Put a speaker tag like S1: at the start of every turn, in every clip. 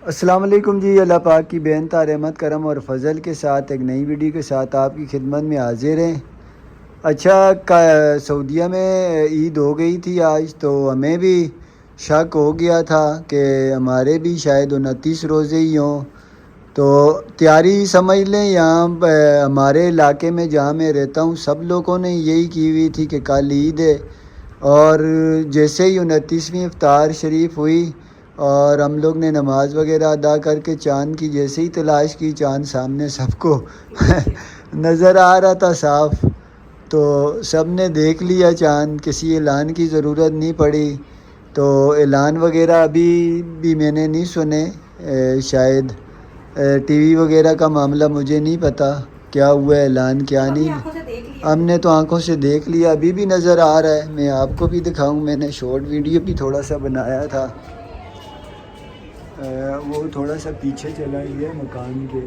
S1: अस्सलाम वालेकुम जी। अल्लाह पाक की बेनता रहमत करम और फ़ज़ल के साथ एक नई वीडियो के साथ आपकी खिदमत में हाजिर हैं। अच्छा, सऊदीया में ईद हो गई थी आज, तो हमें भी शक हो गया था कि हमारे भी शायद 29 रोज़े ही हों। तो तैयारी समझ लें, यहाँ हमारे इलाके में जहाँ मैं रहता हूँ सब लोगों ने यही की हुई थी कि कल ईद है। और जैसे ही 29वीं इफ्तार शरीफ हुई और हम लोग ने नमाज़ वगैरह अदा करके चाँद की जैसे ही तलाश की, चाँद सामने सबको नज़र आ रहा था साफ़। तो सब ने देख लिया चाँद, किसी ऐलान की ज़रूरत नहीं पड़ी। तो ऐलान वगैरह अभी भी मैंने नहीं सुने। शायद टीवी वगैरह का मामला मुझे नहीं पता क्या हुआ ऐलान क्या नहीं। हमने तो आंखों से देख लिया, अभी भी नज़र आ रहा है। मैं आपको भी दिखाऊं, मैंने शॉर्ट वीडियो भी थोड़ा सा बनाया था। वो थोड़ा सा पीछे चला गया मकान के,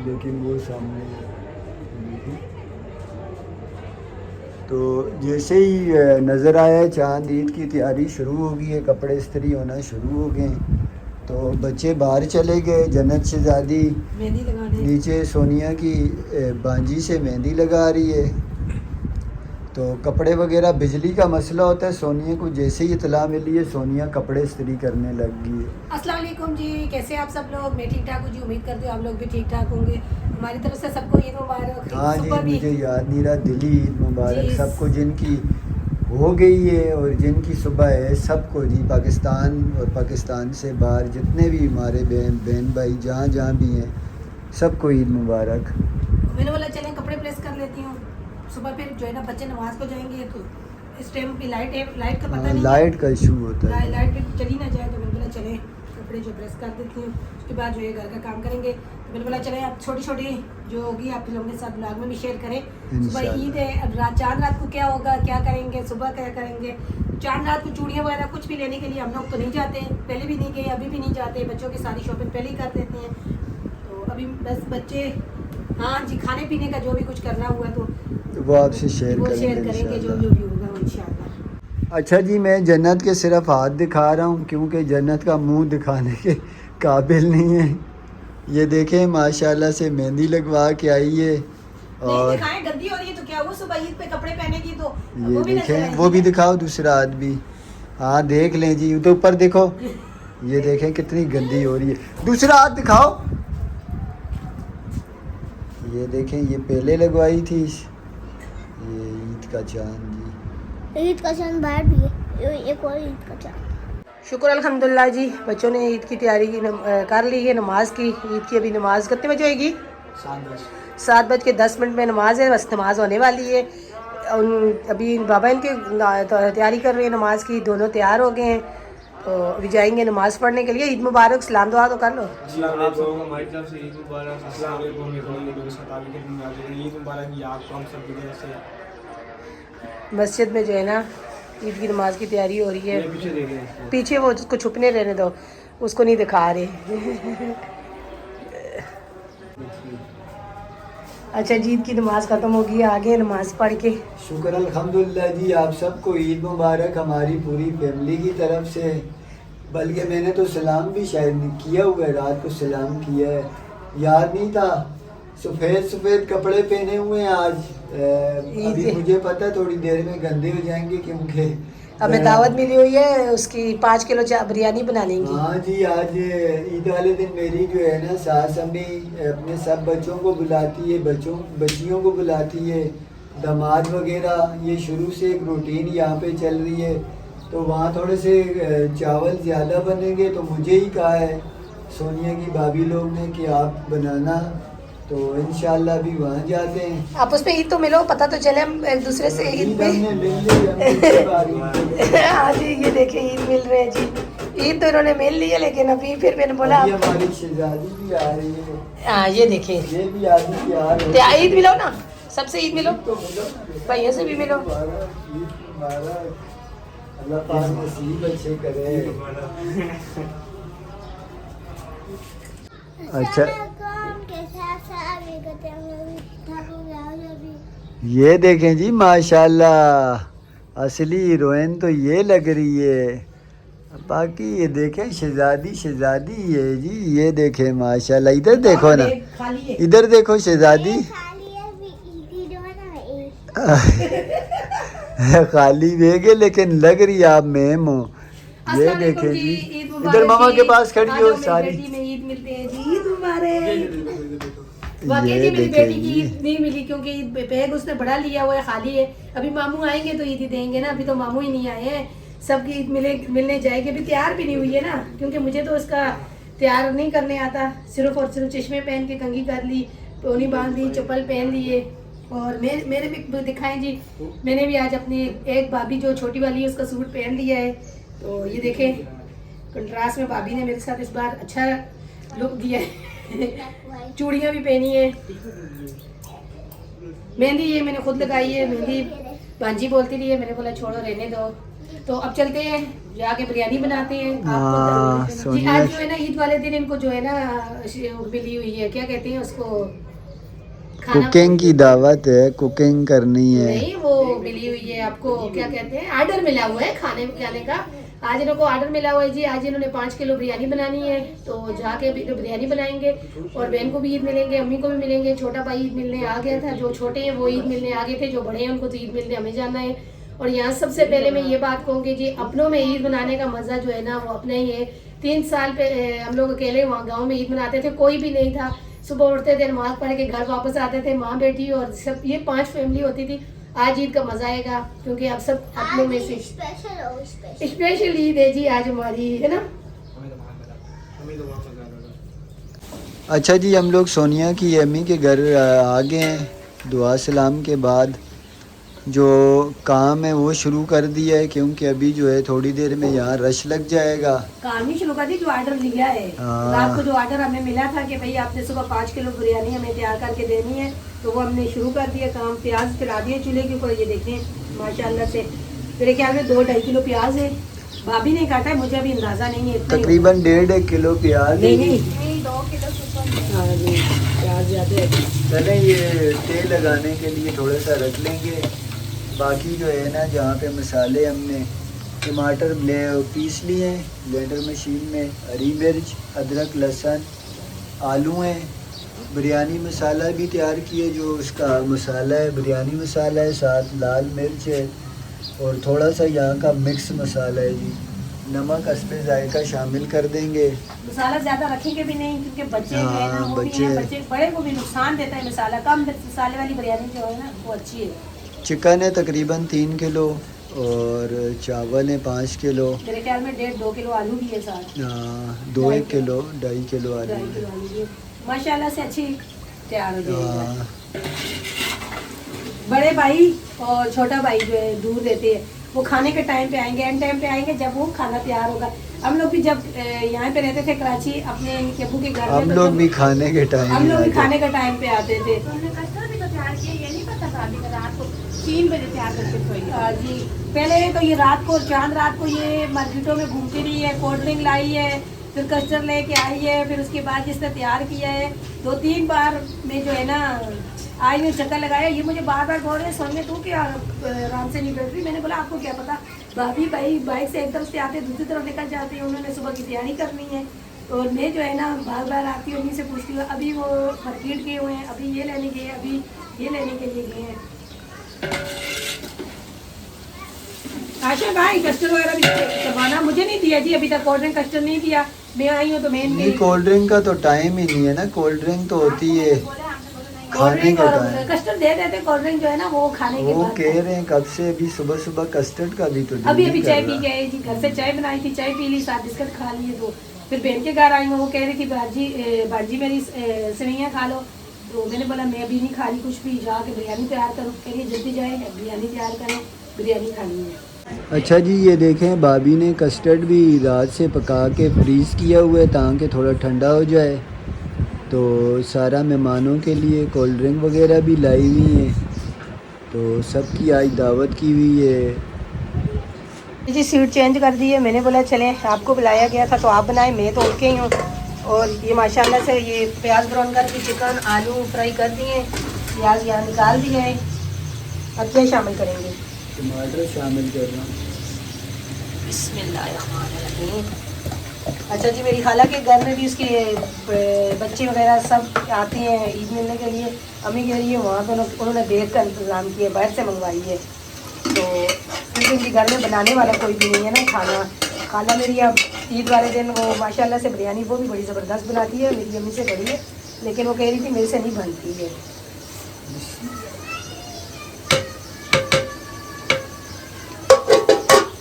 S1: लेकिन वो सामने है। तो जैसे ही नज़र आया चाँद, ईद की तैयारी शुरू हो गई है, कपड़े इस्त्री होना शुरू हो गए। तो बच्चे बाहर चले गए, जन्नत शहज़ादी नीचे सोनिया की बांजी से मेहंदी लगा रही है। तो कपड़े वगैरह बिजली का मसला होता है, सोनिया को जैसे ही इतला मिली है सोनिया कपड़े इस्त्री करने लग गई है।
S2: अस्सलाम वालेकुम जी, कैसे आप सब लोग? मैं ठीक ठाक हूँ जी, उम्मीद करती हूँ आप लोग भी ठीक ठाक होंगे। हमारी तरफ से सबको ईद मुबारक।
S1: हाँ जी, मुझे याद नहीं रहा, दिली ईद मुबारक सबको, जिनकी हो गई है और जिनकी सुबह है सबको जी। पाकिस्तान और पाकिस्तान से बाहर जितने भी हमारे बहन भाई जहाँ जहाँ भी हैं सबको ईद मुबारक।
S2: मैंने बोला चलें कपड़े प्रेस कर लेती हूँ, सुबह फिर जो है ना बच्चे नमाज को जाएंगे तो इस टाइम की लाइट है, लाइट का पता नहीं,
S1: लाइट का इशू होता है,
S2: लाइट भी चली ना जाए। तो मैंने बोला चले कपड़े जो प्रेस कर देती हूँ, उसके बाद जो है घर का काम करेंगे। तो मैंने बोला चले आप छोटी छोटी जो होगी आप लोगों के साथ ब्लॉग में भी शेयर करें। सुबह ईद है, अब चांद रात को क्या होगा, क्या करेंगे, सुबह क्या करेंगे। चांद रात को चूड़ियाँ वगैरह कुछ भी लेने के लिए हम लोग तो नहीं जाते, पहले भी नहीं गए, अभी भी नहीं जाते। बच्चों की सारी शॉपिंग पहले ही कर देते हैं। तो अभी बस बच्चे, हाँ जी, खाने पीने का जो भी कुछ करना हुआ तो
S1: वो आपसे शेयर
S2: करेंगे जो भी होगा वो इंशाल्लाह।
S1: अच्छा जी, मैं जन्नत के सिर्फ हाथ दिखा रहा हूँ क्योंकि जन्नत का मुंह दिखाने के काबिल नहीं है। ये देखें माशाल्लाह से मेहंदी लगवा के आई है। और
S2: गंदी हो रही है तो क्या हुआ, सुबह ईद पे कपड़े पहनेगी तो
S1: ये देखें, वो भी दिखाओ दूसरा हाथ भी। हाँ देख लें जी, तो ऊपर देखो, ये देखें कितनी गंदी हो रही है। दूसरा हाथ दिखाओ, ये देखें, ये पहले लगवाई थी। ये ईद का चांद जी,
S3: ईद का चांद बाहर भी है, एक और ईद का चांद।
S2: शुक्र अल्हम्दुलिल्लाह जी, बच्चों ने ईद की तैयारी कर ली है। नमाज की, ईद की अभी नमाज कितने बजे होएगी? 7:10 में नमाज है, बस नमाज होने वाली है। अभी बाबा इनके तैयारी कर रहे हैं नमाज की, दोनों तैयार हो गए हैं। तो अभी जाएंगे नमाज पढ़ने के लिए। ईद मुबारक, सलाम दुआ तो कर लो। मस्जिद में जो है ना ईद की नमाज की तैयारी हो रही है। पीछे वो जिसको छुपने रहने दो, उसको नहीं दिखा रहे। अच्छा जी, ईद की नमाज ख़त्म हो गई, आगे नमाज पढ़ के।
S1: शुक्र अल्हम्दुलिल्लाह जी, आप सबको ईद मुबारक हमारी पूरी फैमिली की तरफ से। बल्कि मैंने तो सलाम भी शायद नहीं किया हुआ है, रात को सलाम किया है, याद नहीं था। सफ़ेद सफ़ेद कपड़े पहने हुए हैं आज। अभी मुझे पता थोड़ी देर में गंदे हो जाएंगे क्योंकि
S2: हमें दावत मिली हुई है, उसकी 5 किलो बिरयानी बना लेंगी।
S1: हाँ जी, आज ईद वाले दिन मेरी जो है ना सास अम्मी अपने सब बच्चों को बुलाती है, बच्चियों को बुलाती है, दामाद वगैरह। ये शुरू से एक रूटीन यहाँ पे चल रही है। तो वहाँ थोड़े से चावल ज़्यादा बनेंगे, तो मुझे ही कहा है सोनिया की भाभी लोग ने कि आप बनाना। तो इंशाल्लाह भी वहाँ जाते हैं।
S2: आप उस पे ईद तो मिलो, पता तो चले हम एक दूसरे से ईद पे। हाँ जी, ये देखिए ईद मिल रहे हैं जी। ईद तो इन्होंने मिल ली है, लेकिन अभी फिर मैंने बोला
S1: हमारी शहजादी भी आ रही है।
S2: हाँ ये देखिए,
S1: ये भी आदमी आ रही है।
S2: ईद मिलो ना, सबसे ईद मिलो,
S1: तो मिलो,
S2: भैया से भी मिलो।
S1: अल्लाह पाक नसीब अच्छे करे। अच्छा, ये देखें जी माशाल्लाह, असली हीरोइन तो ये लग रही है। बाकी ये देखें शहजादी शहजादी ये जी, ये देखें माशाल्लाह। इधर देखो ना,
S2: खाली है।
S1: इधर देखो शहजादी।
S3: खाली है भी ईदी दो ना
S1: खाली बेग है लेकिन लग रही आप मैम हो। ये
S2: अस्सलाम
S1: देखें
S2: वालेकुम
S1: जी,
S2: ईद मुबारक
S1: इधर मामा
S2: जी।
S1: के पास खड़ी
S2: आज
S1: हो
S2: हम मेरी
S1: सारी।
S2: बेटी में ईद मिलते हैं जी, ईद मुबारक। वाकई
S1: ये
S2: जी मेरी
S1: देखें
S2: बेटी की
S1: जी।
S2: ईद नहीं मिली क्योंकि ईद बैग उसने बड़ा लिया हुआ है, खाली है। अभी मामू आएंगे तो ईद ही देंगे ना, अभी तो मामू ही नहीं आए हैं। सबकी ईद मिलने जाएगी, अभी तैयार भी नहीं हुई है ना, क्योंकि मुझे तो उसका तैयार नहीं करने आता। सिर्फ और सिर्फ चश्मे पहन के कंघी कर ली, पोनी बांध दी, चप्पल पहन लिए। और मेरे भी दिखाएं जी, मैंने भी आज अपनी एक भाभी जो छोटी वाली है उसका सूट पहन लिया है। तो ये देखें कंट्रास्ट में भाभी ने मेरे साथ इस बार अच्छा लुक दिया है। चूड़ियाँ भी पहनी है, मेहंदी ये मैंने खुद लगाई है। मेहंदी भांजी बोलती रही है, मैंने बोला छोड़ो रहने दो। तो अब चलते हैं जाके बिरयानी बनाते हैं।
S1: हाँ,
S2: जी
S1: सोनिया।
S2: आज जो है ना ईद वाले दिन इनको जो है ना मिली हुई है, क्या कहते हैं उसको, खाना।
S1: कुकिंग की दावत है, कुकिंग करनी है।
S2: नहीं वो मिली हुई है आपको, क्या कहते हैं, ऑर्डर मिला हुआ है खाने का। आज इनको ऑर्डर मिला हुआ है जी। आज इन्होंने 5 किलो बिरयानी बनानी है, तो जाके बिरयानी बनाएंगे। और बहन को भी ईद मिलेंगे, अम्मी को भी मिलेंगे। छोटा भाई ईद मिलने आ गया था, जो छोटे हैं वो ईद मिलने आ गए थे, जो बड़े हैं उनको तो ईद मिलने हमें जाना है। और यहाँ सबसे पहले मैं ये बात कहूँगी जी, अपनों में ईद मनाने का मज़ा जो है ना वो अपना ही है। 3 साल पे हम लोग अकेले वहाँ गाँव में ईद मनाते थे, कोई भी नहीं था। सुबह उठते थे, नमाज पढ़ के घर वापस आते थे, माँ बेटी और सब, ये 5 फैमिली होती थी। आज ईद का मजा आएगा क्योंकि आप सब अपनों में से स्पेशल ईद है जी आज हमारी, है ना।
S1: अच्छा जी, हम लोग सोनिया की अम्मी के घर आ गए हैं। दुआ सलाम के बाद जो काम है वो शुरू कर दिया है, क्योंकि अभी जो है थोड़ी देर में यहाँ रश लग जाएगा।
S2: काम ही शुरू कर दी, जो ऑर्डर लिया है।
S1: हाँ।
S2: रात को जो ऑर्डर हमें मिला था कि भाई आपने सुबह 5 किलो बिरयानी हमें तैयार करके देनी है, तो वो हमने शुरू कर दिया काम। प्याज पिला दिए चूल्हे के ऊपर, ये देखें माशाल्लाह से मेरे ख्याल में 2-2.5 किलो प्याज है। भाभी ने काटा है, मुझे अभी अंदाजा नहीं है, इतना ही
S1: तकरीबन 1.5 किलो प्याज है।
S2: नहीं
S3: 2 किलो
S2: हाँ जी, प्याज ज़्यादा है।
S1: चलें ये तेल लगाने के लिए थोड़ा सा रख लेंगे। बाकी जो है ना, जहाँ पे मसाले हमने टमाटर पीस लिए हैं ब्लेंडर मशीन में, हरी मिर्च, अदरक, लहसुन, आलू हैं, बिरयानी मसाला भी तैयार किए, जो उसका मसाला है बिरयानी मसाला है, साथ लाल मिर्च है और थोड़ा सा यहाँ का मिक्स मसाला है जी। नमक हस्बे जायका शामिल कर देंगे।
S2: मसाला ज्यादा रखेंगे भी नहीं क्योंकि बच्चे जो है ना
S1: हाँ,
S2: वो भी
S1: बच्चे।
S2: हैं, बच्चे बड़े को भी नुकसान देता है मसाला। कम मसाले वाली बिरयानी जो है ना वो अच्छी है।
S1: चिकन है तकरीबन 3 किलो और चावल है 5 किलो।
S2: मेरे ख्याल में 1.5-2 किलो आलू भी है साथ।
S1: 2-1 किलो 2.5 किलो आलू
S2: 2.5
S1: है।
S2: किलो आलू भी है। माशाल्लाह से अच्छी तैयार हो जाएगी।
S1: हाँ,
S2: बड़े भाई और छोटा भाई जो है दूर रहते हैं, वो खाने के टाइम पे आएंगे, एंड टाइम पे आएंगे जब वो खाना तैयार होगा। हम लोग भी जब यहाँ पे रहते थे कराची अपने केबू के घर में,
S1: हम
S2: तो
S1: लोग
S2: जब-
S1: भी खाने के टाइम
S2: हम लोग भी
S1: आते।
S2: खाने का टाइम पे आते थे। ये नहीं पता था अभी रात को 3 बजे तैयार करके जी। पहले तो ये रात को चांद रात को ये मार्केटों में घूमती रही है, कोल्ड ड्रिंक लाई है, फिर कस्टर्ड लेके आई है, फिर उसके बाद जिसने तैयार किया है 2-3 बार में जो है ना आई ने चक्कर लगाया। ये मुझे बार बार बोल रहे हैं सोनिया तू क्या आराम से नहीं बैठ रही। मैंने बोला आपको क्या पता, भाभी भाई बाइक से एक तरफ से आते दूसरी तरफ निकल जाते हैं, उन्होंने सुबह की तैयारी करनी है। और मैं जो है ना बार बार आती हूँ, उन्हीं से पूछती हूँ अभी वो मार्केट गए हुए हैं, अभी ये लेने गए, अभी ये लेने के लिए गए हैं। आशा भाई कस्टर्ड वगैरह भी करवाना, मुझे नहीं दिया जी अभी तक, कोल्ड ड्रिंक कस्टर्ड नहीं दिया। मैं आई हूँ तो मैं
S1: नहीं, कोल्ड ड्रिंक का तो टाइम ही नहीं है ना। कोल्ड ड्रिंक तो होती है खाने का टाइम।
S2: कस्टर्ड दे देते, कोल्ड ड्रिंक जो है ना वो खाने के
S1: वो
S2: बाद।
S1: कह रहे हैं कब से, अभी सुबह सुबह कस्टर्ड का भी तो दिल
S2: अभी
S1: नहीं
S2: चाय
S1: कर
S2: पी
S1: रहा।
S2: के आई जी, घर से चाय बनाई थी, चाय पी ली, साथ बिस्किट खा लिए। तो फिर बहन के घर आई हूँ, वो कह रही थी बाजी मेरी सेवइयाँ खा लो। तो मैंने बोला मैं अभी नहीं खा रही कुछ भी, जाके बिरयानी तैयार करो। कह रही जल्दी जाए बिरयानी तैयार करो, बिरयानी खानी है।
S1: अच्छा जी, ये देखें भाभी ने कस्टर्ड भी रात से पका के फ्रीज़ किया हुआ है ताकि थोड़ा ठंडा हो जाए। तो सारा मेहमानों के लिए कोल्ड ड्रिंक वगैरह भी लाई हुई हैं, तो सबकी आज दावत की हुई है।
S2: जी सीट चेंज कर दी है, मैंने बोला चलें आपको बुलाया गया था तो आप बनाए, मैं तो उठ के ही हूँ। और ये माशाल्लाह से ये प्याज ब्राउन करके चिकन आलू फ्राई कर दिए, प्याज यहाँ निकाल दिए हैं। अब क्या शामिल करेंगे?
S1: टमाटर शामिल कर रहा हूँ।
S2: बिस्मिल्लाहिर्रहमानिर्रहीम। अच्छा जी, मेरी खाला के घर में भी उसके बच्चे वगैरह सब आते हैं ईद मिलने के लिए। अम्मी कह रही है वहाँ पे उन्होंने देर का इंतज़ाम किया, बाहर से मंगवाई है। तो क्योंकि उनके घर में बनाने वाला कोई भी नहीं है ना खाना। खाला मेरी अब ईद वाले दिन वो माशाल्लाह से बिरयानी वो भी बड़ी ज़बरदस्त बनाती है, मेरी अम्मी से बड़ी है, लेकिन वो कह रही थी मेरे से नहीं बनती है।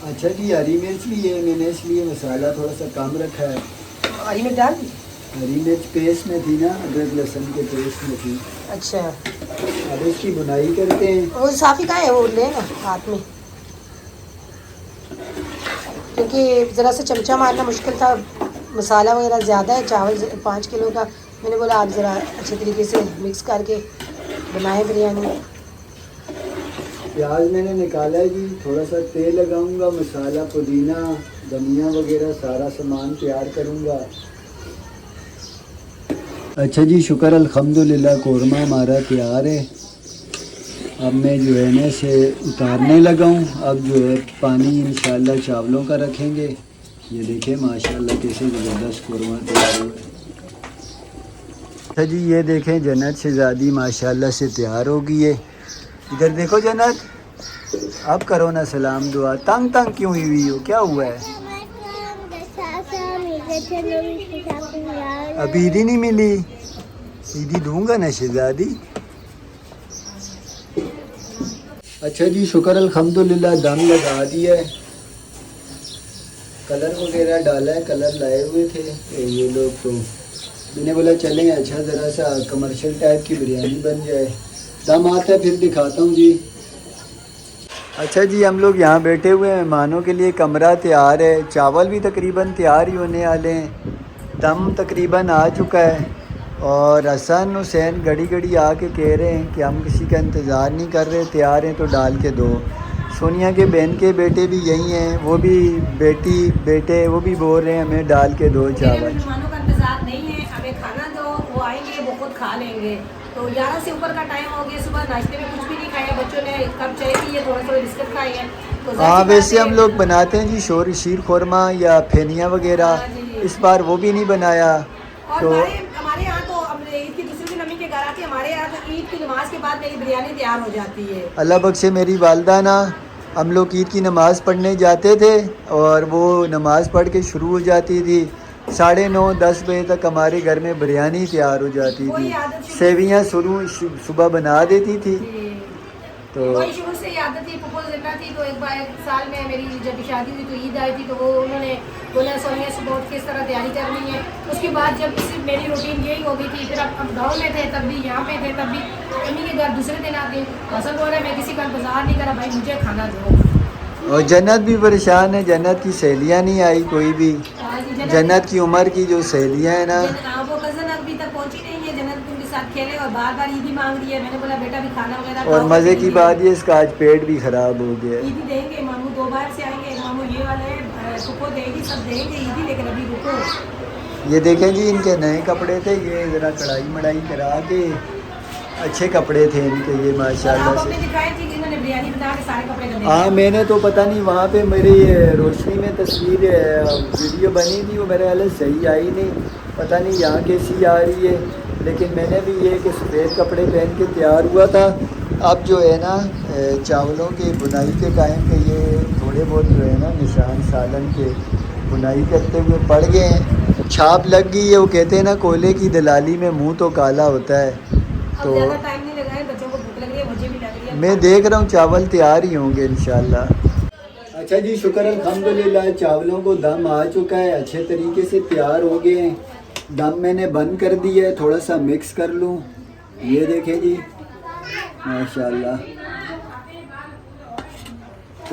S1: अच्छा जी, हरी मिर्च भी है, मैंने इसलिए मसाला थोड़ा सा कम रखा है।
S2: हरी मिर्च डाल दी?
S1: हरी मिर्च पेस्ट में थी ना, अदरक लहसुन के पेस्ट में थी।
S2: अच्छा,
S1: अब इसकी बुनाई करते हैं।
S2: वो साफ़ी का है, वो ले ना हाथ में, क्योंकि ज़रा सा चमचा मारना मुश्किल था, मसाला वगैरह ज़्यादा है, चावल 5 किलो का। मैंने बोला आप ज़रा अच्छे तरीके से मिक्स करके बनाए बिरयानी।
S1: प्याज मैंने निकाला है जी, थोड़ा सा तेल लगाऊंगा, मसाला पुदीना धनिया वगैरह सारा सामान तैयार करूंगा। अच्छा जी, शुक्र अल्हम्दुलिल्लाह, कोरमा हमारा तैयार है। अब मैं जो है ना इसे उतारने लगा हूँ। अब जो है पानी इंशाल्लाह चावलों का रखेंगे। ये देखें माशाल्लाह कैसे ज़बरदस्त कोरमा तैयार हुआ है। अच्छा जी, ये देखें जन्नत शहज़ादी माशाल्लाह से तैयार हो गई है। इधर देखो जन्नत, अब करो ना सलाम दुआ। तंग तंग क्यों हुई हो, क्या हुआ है? अभी ईदी नहीं मिली, ईदी दूंगा ना शहज़ादी। अच्छा जी, शुक्र अल्हम्दुलिल्लाह, दम लगा दिया है, कलर वगैरह डाला है, कलर लाए हुए थे ये लोग, तो मैंने बोला चलें अच्छा ज़रा सा कमर्शियल टाइप की बिरयानी बन जाए। दम आता है फिर दिखाता हूँ जी। अच्छा जी, हम लोग यहाँ बैठे हुए हैं, मेहमानों के लिए कमरा तैयार है, चावल भी तकरीबन तैयार ही होने वाले हैं, दम तकरीबन आ चुका है। और हसन हुसैन घड़ी घड़ी आके कह रहे हैं कि हम किसी का इंतज़ार नहीं कर रहे, तैयार हैं तो डाल के दो। सोनिया के बहन के बेटे भी यही हैं, वो भी बेटी बेटे वो भी बोल रहे हैं हमें डाल के दो चावल।
S2: मेहमानों का इंतजार नहीं है, हमें खाना दो, वो आएंगे वो खुद खा लेंगे। तो 11 से ऊपर का टाइम हो गया, सुबह नाश्ते में कुछ भी नहीं खाया बच्चों ने, कब चाय पी है, थोड़ा थोड़ा बिस्किट खाए हैं। तो
S1: हाँ, वैसे हम लोग बनाते हैं जी शीर खोरमा या फेनिया वगैरह, इस बार वो भी नहीं बनाया।
S2: और
S1: तो
S2: हमारे यहाँ तो ईद की दूसरे दिन अम्मी के घर आती है, हमारे यहाँ तो ईद की नमाज के बाद मेरी बिरयानी तैयार हो जाती है।
S1: अल्लाह बख्शे मेरी वालदा ना, हम लोग ईद की नमाज़ पढ़ने जाते थे और वो नमाज़ पढ़ के शुरू हो जाती थी, 9:30-10 बजे तक हमारे घर में बिरयानी तैयार हो जाती थी। सेवियाँ सुबह बना देती थी। तो
S2: वही शुरू से ही आदत थी, पप्पो जिंदा थी तो एक बार साल में मेरी जब शादी हुई तो ईद आई थी, तो वो उन्होंने बोला सोनिया सुबह उठ के इस तरह तैयारी करनी है। उसके बाद जब सिर्फ मेरी रूटीन यही हो गई थी, फिर अब गाँव में थे तब भी, यहाँ पे थे तब भी, अम्मी के घर दूसरे दिन आते फसल हो रहा है, मैं किसी का इंतजार नहीं करा, भाई मुझे खाना दो।
S1: और जन्नत भी परेशान है, जन्नत की सहेलियाँ नहीं आई कोई भी, जन्नत की उम्र की जो सहेलियाँ हैं ना,
S2: वो कज़न अभी तक पहुंची नहीं है, जन्नत उनके साथ खेले और बार बार ईदी मांग रही है। मैंने बोला बेटा भी खाना वगैरह।
S1: और मज़े की बात ये इसका आज पेट भी ख़राब हो गया है।
S2: ईदी देंगे, मामू 2 बार से आएंगे, मामू ये वाले सुको देगी, सब देंगे ईदी, लेकिन अभी रुको।
S1: ये देखें जी, इनके नए कपड़े थे, ये ज़रा कढ़ाई मढ़ाई करा के अच्छे कपड़े थे इनके ये माशाल्लाह से। हाँ, मैंने तो पता नहीं वहाँ पे मेरी रोशनी में तस्वीर वीडियो बनी थी, वो मेरे वाले सही आई नहीं, पता नहीं यहाँ कैसी आ रही है, लेकिन मैंने भी ये कि सफ़ेद कपड़े पहन के तैयार हुआ था। अब जो है ना चावलों के बुनाई के टाइम पे ये थोड़े बहुत जो है ना निशान सालन के बुनाई करते हुए पड़ गए हैं, छाप लग गई है। वो कहते हैं ना कोयले की दलाली में मुँह तो काला होता है। तो
S2: टाइम नहीं लगा है, बच्चों को भूख लग रही है, मुझे भी लग रही है।
S1: मैं देख रहा हूँ चावल तैयार ही होंगे इंशाल्लाह। अच्छा जी, शुक्र अल्हम्दुलिल्लाह, चावलों को दम आ चुका है, अच्छे तरीके से तैयार हो गए हैं। दम मैंने बंद कर दिया है, थोड़ा सा मिक्स कर लूँ। ये देखें जी माशाल्लाह,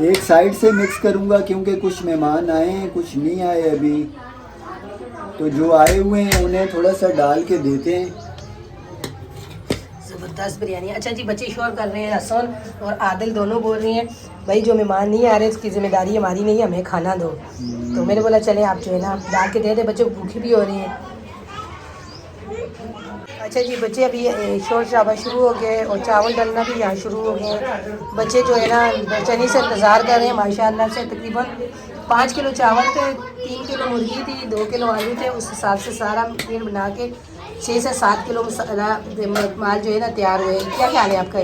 S1: एक साइड से मिक्स करूँगा क्योंकि कुछ मेहमान आए हैं, कुछ नहीं आए अभी, तो जो आए हुए हैं उन्हें थोड़ा सा डाल के देते हैं।
S2: ज़बरदस्त बिरयानी। अच्छा जी, बच्चे शोर कर रहे हैं, हसन और आदिल दोनों बोल रही हैं भाई जो मेहमान नहीं आ रहे उसकी जिम्मेदारी हमारी नहीं है, हमें खाना दो। तो मैंने बोला चलें आप जो है ना डाल के दे दे, बच्चे भूखे भी हो रहे हैं। अच्छा जी बच्चे अभी शोर शराबा शुरू हो गया है और चावल डलना भी यहाँ शुरू हो गए हैं। बच्चे जो है ना बेचैनी से इंतज़ार कर रहे हैं। माशाल्लाह से तकरीबन 5 किलो चावल थे, 3 किलो मुर्गी थी, 2 किलो आलू थे। उस हिसाब से सारा मील बना के 6 से 7 किलो माल जो है ना तैयार हुए। क्या ख्याल है आपका?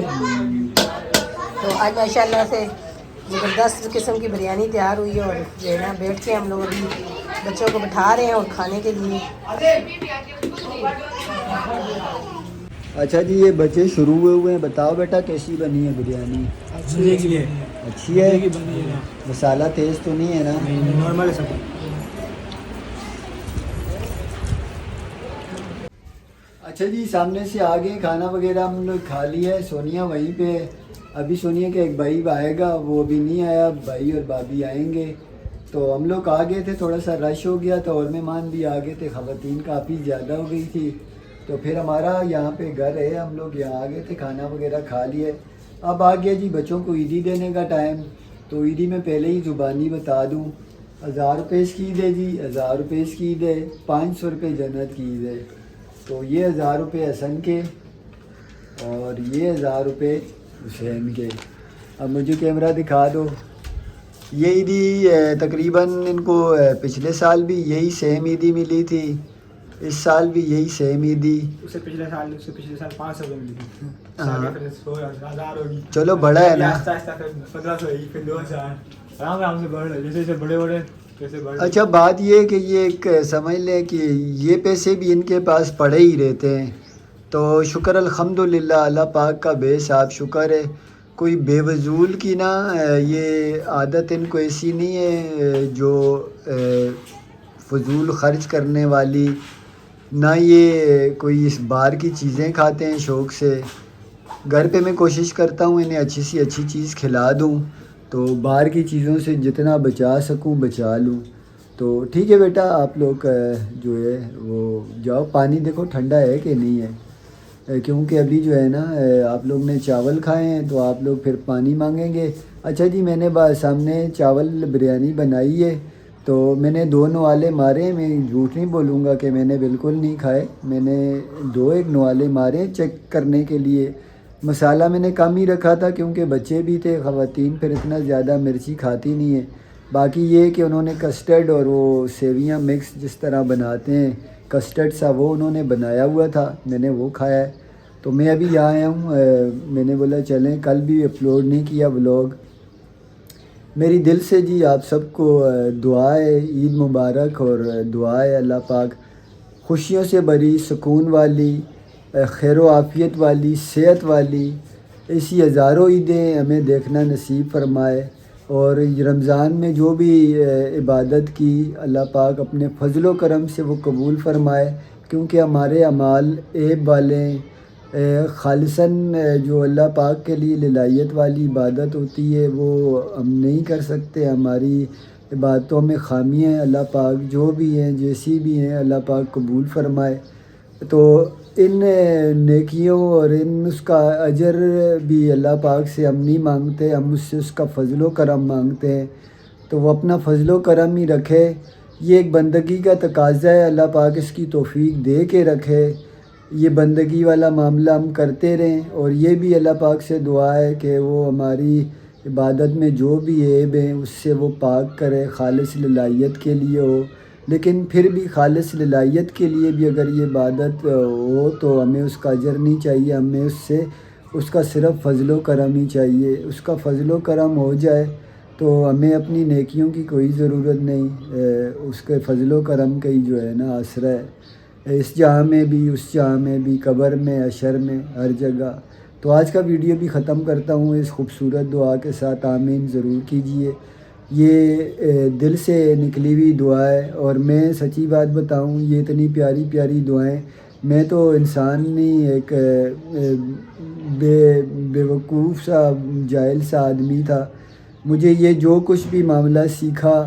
S2: तो आज माशाल्लाह से ज़बरदस्त किस्म की बिरयानी तैयार हुई है और जो है ना बैठ के हम लोग अभी बच्चों को बिठा रहे हैं और खाने के लिए।
S1: अच्छा जी ये बच्चे शुरू हुए हैं, बताओ बेटा कैसी बनी है बिरयानी? अच्छी है। मसाला तेज़ तो नहीं है ना?
S4: नॉर्मल है सब।
S1: अच्छा जी सामने से आ गए, खाना वगैरह हम लोग खा लिया है। सोनिया वहीं पे है। अभी सोनिया का एक भाई आएगा, वो अभी नहीं आया, भाई और भाभी आएंगे। तो हम लोग आ गए थे, थोड़ा सा रश हो गया था और मेहमान भी आ गए थे, ख़वातीन काफ़ी ज़्यादा हो गई थी। तो फिर हमारा यहाँ पे घर है, हम लोग यहाँ आ गए थे, खाना वगैरह खा लिए। अब आ गया जी बच्चों को ईदी देने का टाइम। तो ईदी में पहले ही ज़ुबानी बता दूँ, 1000 रुपये की ईद है जी, 1000 रुपये की ईद है, 500 रुपये जन्नत की ईद है। तो ये 1000 रुपये हसन के और ये 1000 रुपये हुसैन के। अब मुझे कैमरा दिखा दो। ये ईदी तकरीबन इनको पिछले साल भी यही सेम ईदी मिली थी, इस साल भी यही सेम ईदी।
S4: उससे पिछले साल 500 रुपये मिली थी।
S1: हाँ।
S4: फिर 1000 होगी।
S1: चलो बड़ा है ना।
S4: आस्ता आस्ता फिर 1500 हुई, फिर 2000 आराम आराम से बढ़ रहे, जैसे जैसे बड़े बड़े वैसे बढ़ रहे।
S1: अच्छा बात ये है कि ये एक समझ लें कि ये पैसे भी इनके पास पड़े ही रहते हैं। तो शुक्र अल्हम्दुलिल्लाह, अल्लाह पाक का बेसाब शुक्र है। कोई बेवजूल की ना ये आदत इनको ऐसी नहीं है जो फजूल ख़र्च करने वाली, ना ये कोई इस बार की चीज़ें खाते हैं शौक़ से। घर पे मैं कोशिश करता हूँ इन्हें अच्छी सी अच्छी चीज़ खिला दूँ, तो बाहर की चीज़ों से जितना बचा सकूँ बचा लूँ। तो ठीक है बेटा, आप लोग जो है वो जाओ, पानी देखो ठंडा है कि नहीं है, क्योंकि अभी जो है ना आप लोग ने चावल खाए हैं तो आप लोग फिर पानी मांगेंगे। अच्छा जी मैंने सामने चावल बिरयानी बनाई है, तो मैंने 2 नवाले मारे। मैं झूठ नहीं बोलूँगा कि मैंने बिल्कुल नहीं खाए, मैंने 2-1 नवाले मारे चेक करने के लिए। मसाला मैंने कम ही रखा था क्योंकि बच्चे भी थे, ख़वातीन फिर इतना ज़्यादा मिर्ची खाती नहीं है। बाकी ये कि उन्होंने कस्टर्ड और वो सेवियां मिक्स जिस तरह बनाते हैं कस्टर्ड सा, वो उन्होंने बनाया हुआ था, मैंने वो खाया है। तो मैं अभी यहाँ आया हूँ, मैंने बोला चलें, कल भी अपलोड नहीं किया व्लॉग। मेरी दिल से जी आप सबको दुआ है, ईद मुबारक, और दुआ है अल्लाह पाक खुशियों से भरी, सुकून वाली, खैर आफ़ियत वाली, सेहत वाली ऐसी हज़ारों ईदें हमें देखना नसीब फरमाए। और रमज़ान में जो भी इबादत की अल्लाह पाक अपने फ़ज़ल व करम से वो कबूल फ़रमाए, क्योंकि हमारे अमाल ऐब वाले खालिसन जो अल्लाह पाक के लिए लिलायत वाली इबादत होती है वो हम नहीं कर सकते। हमारी इबादतों में खामियाँ हैं, अल्लाह पाक जो भी हैं जैसी भी हैं अल्लाह पाक कबूल फ़रमाए। तो इन नेकियों और इन उसका अजर भी अल्लाह पाक से हम नहीं मांगते, हम उससे उसका फ़ज़ल व करम मांगते हैं। तो वो अपना फ़ज़ल व करम ही रखे, ये एक बंदगी का तकाज़ा है, अल्लाह पाक इसकी तौफ़ीक दे के रखे। ये बंदगी वाला मामला हम करते रहें, और ये भी अल्लाह पाक से दुआ है कि वो हमारी इबादत में जो भी ऐब हैं उससे वो पाक करे, खालिस लिलायत के लिए हो। लेकिन फिर भी खालिस लिलायत के लिए भी अगर ये इबादत हो तो हमें उसका अजर नहीं चाहिए, हमें उससे उसका सिर्फ़ फ़ज़ल व करम ही चाहिए। उसका फ़ज़ल व करम हो जाए तो हमें अपनी नेकियों की कोई ज़रूरत नहीं, उसके फ़ज़ल व करम का ही जो है ना आसरा है, इस जहाँ में भी उस जहाँ में भी, कब्र में अशर में हर जगह। तो आज का वीडियो भी ख़त्म करता हूँ इस खूबसूरत दुआ के साथ, आमीन ज़रूर कीजिए। ये दिल से निकली हुई दुआ है, और मैं सच्ची बात बताऊँ ये इतनी प्यारी प्यारी दुआएं, मैं तो इंसान नहीं, एक बेवकूफ़ सा जाहिल सा आदमी था। मुझे ये जो कुछ भी मामला सीखा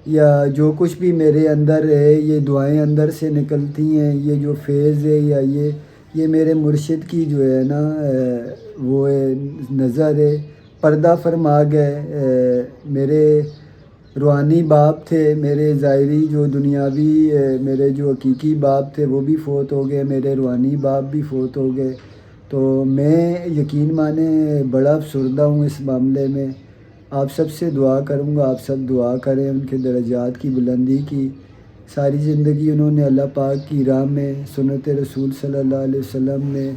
S1: या जो कुछ भी मेरे अंदर है, ये दुआएं अंदर से निकलती हैं, ये जो फेज़ है या ये मेरे मुर्शिद की जो है ना वो नज़र है, पर्दा फरमा गए मेरे रूहानी बाप थे मेरे, ज़ाहिरी जो दुनियावी मेरे जो हकीकी बाप थे वो भी फ़ौत हो गए, मेरे रूहानी बाप भी फ़ौत हो गए। तो मैं यकीन माने बड़ा अफसरदा हूँ इस मामले में। आप सब से दुआ करूँगा, आप सब दुआ करें उनके दर्जात की बुलंदी की। सारी ज़िंदगी उन्होंने अल्लाह पाक की राह में, सुन्नत रसूल सल्लल्लाहु अलैहि वसल्लम में,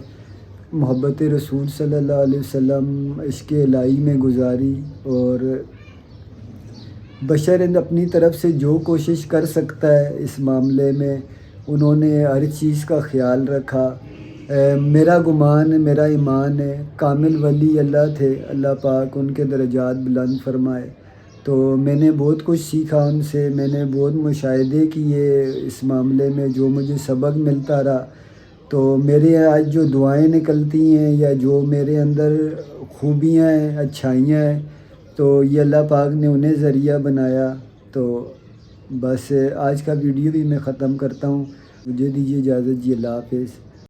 S1: मोहब्बत रसूल सल्लल्लाहु अलैहि वसल्लम, इश्क़ इलाही में गुजारी। और बशर अपनी तरफ से जो कोशिश कर सकता है इस मामले में उन्होंने हर चीज़ का ख्याल रखा। मेरा गुमान, मेरा ईमान है कामिल वली अल्लाह थे, अल्लाह पाक उनके दर्जात बुलंद फरमाए। तो मैंने बहुत कुछ सीखा उनसे, मैंने बहुत मुशाहिदे किए इस मामले में, जो मुझे सबक मिलता रहा। तो मेरे आज जो दुआएं निकलती हैं या जो मेरे अंदर खूबियाँ हैं, अच्छाइयाँ हैं, तो ये अल्लाह पाक ने उन्हें ज़रिया बनाया। तो बस आज का वीडियो भी मैं ख़त्म करता हूँ। मुझे दीजिए इजाज़त जी, अल्लाह हाफ़िज़।